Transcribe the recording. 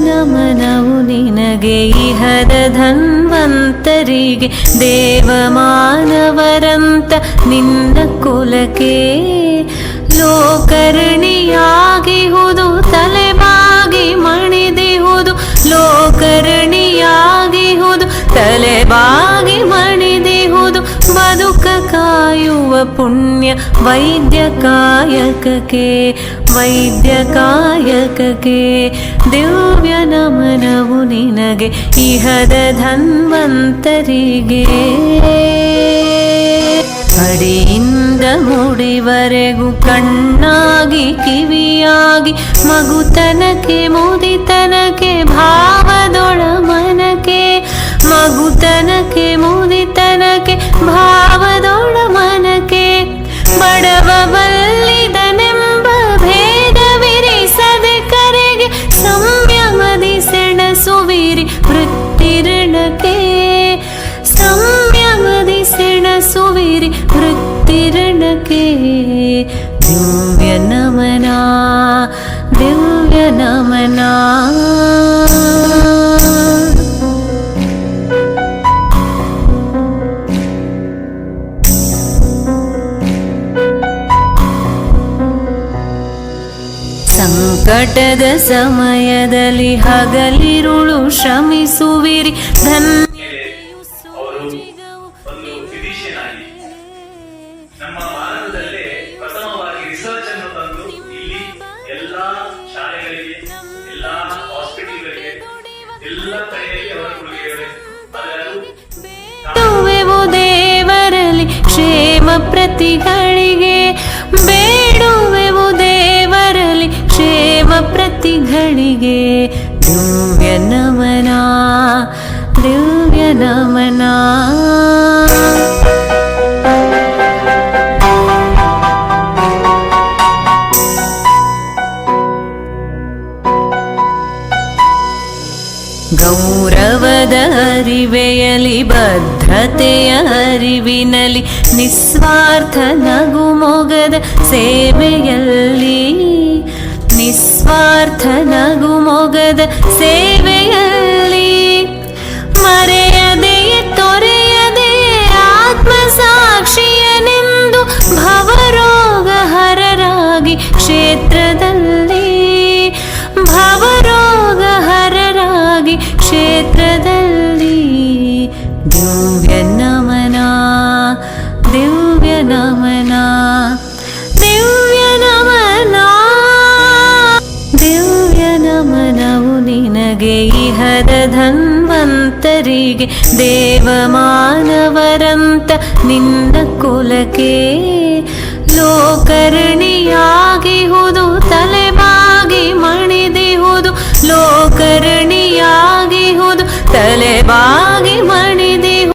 ನಮನವು ನಿನಗೆ ಇಹದ ಧನ್ವಂತರಿಗೆ ದೇವಮಾನವರಂತ ನಿನ್ನ ಕುಲಕ್ಕೆ ಲೋಕರ್ಣಿಯಾಗಿಹುದು ತಲೆಬಾಗಿ ಮಣಿದಿಹುದು ಲೋಕರ್ಣಿಯಾಗಿಹುದು ತಲೆಬಾಗಿ ಮಣಿದಿಹುದು ಬದುಕ ಕಾಯುವ ಪುಣ್ಯ ವೈದ್ಯ ಕಾಯಕಕ್ಕೆ ವೈದ್ಯ ಕಾಯಕಕ್ಕೆ ದಿವ್ಯ ನಮನವು ನಿನಗೆ ಇಹದ ಧನ್ವಂತರಿಗೆ ಅಡಿಯಿಂದ ಮುಡಿವರೆಗೂ ಕಣ್ಣಾಗಿ ಕಿವಿಯಾಗಿ ಮಗುತನಕ್ಕೆ ಮುದಿತನಕ್ಕೆ ಭಾವದೊಳ ಮನಕ್ಕೆ ಮಗುತನಕೆ ಮುದಿತನಕೆ ಭಾವದೊಳ ಮನಕೆ ಬಡವ ಬಲ್ಲಿದನೆಂಬ ಭೇದವಿರಿಸದೆ ಕರೆಗೆ ಸಂಯಮದಿ ಸೆಣಸುವಿರಿ ವೃತ್ತಿರಣಕ್ಕೆ ಸಂಯಮದಿ ಸೆಣಸುವಿರಿ ವೃತ್ತಿರಣಕ್ಕೆ ದಿವ್ಯ ನಮನ ದಿವ್ಯ ನಮನ. ಸಂಕಟದ ಸಮಯದಲ್ಲಿ ಹಗಲಿರುಳು ಶ್ರಮಿಸುವಿರಿ ಧನ್ಯತೆಯು ಸೋಜಿಗವು ನಮ್ಮ ಭಾರತದಲ್ಲೇ ಪ್ರಥಮವಾಗಿ ರಿಸರ್ಚ್ ಅನ್ನು ತಂದು ಇಲ್ಲಿ ಎಲ್ಲಾ ಶಾಲೆಗಳಿಗೆ ಎಲ್ಲಾ ಹಾಸ್ಪಿಟಲ್ಗಳಿಗೆ ಎಲ್ಲ ಕಡೆಯಲ್ಲಿ ಅವರ ಕೊಡುಗೆಗಳು ಬೇಡುವೆವು ದೇವರಲ್ಲಿ ಕ್ಷೇಮ ಪ್ರತಿಗಳಿಗೆ ಬೇಡುವೆವು ದೇವರಲ್ಲಿ ಕ್ಷೇಮ ಪ್ರತಿಗಳಿಗೆ ದಿವ್ಯ ನಮನ ದಿವ್ಯ ನಮನ. ಗೌರವದ ಅರಿವೆಯಲಿ ಬದ್ಧತೆಯ ಅರಿವಿನಲಿ ನಿಸ್ವಾರ್ಥ ನಗುಮೊಗದ ಸೇವೆಯಲ್ಲಿ ನಿಸ್ವಾರ್ಥ ನಗುಮೊಗದ ಸೇವೆಯಲ್ಲಿ ಮರೆಯದೆಯೇ ತೊರೆಯದೆ ಆತ್ಮಸಾಕ್ಷಿಯನೆಂದು ಭವರೋಗ ಹರರಾಗಿ ಕ್ಷೇತ್ರದಲ್ಲಿ ಭವರೋಗ ಹರರಾಗಿ ಕ್ಷೇತ್ರದಲ್ಲಿ ದಿವ್ಯ ನಮನ ದಿವ್ಯ ನಮನ ದಿವ್ಯ ನಮನ ದಿವ್ಯ ನಮನವು ನಿನಗೆ ಇಹದ ಧನ್ವಂತರಿಗೆ ದೇವಮಾನವರಂತ ನಿನ್ನ ಕುಲಕ್ಕೆ ಲೋಕರ್ಣಿಯಾಗಿಹುದು ತಲೆಬಾಗಿ ಮಣಿದಿಹುದು ಲೋಕರ್ಣಿಯಾಗಿಹುದು ತಲೆಬಾಗಿ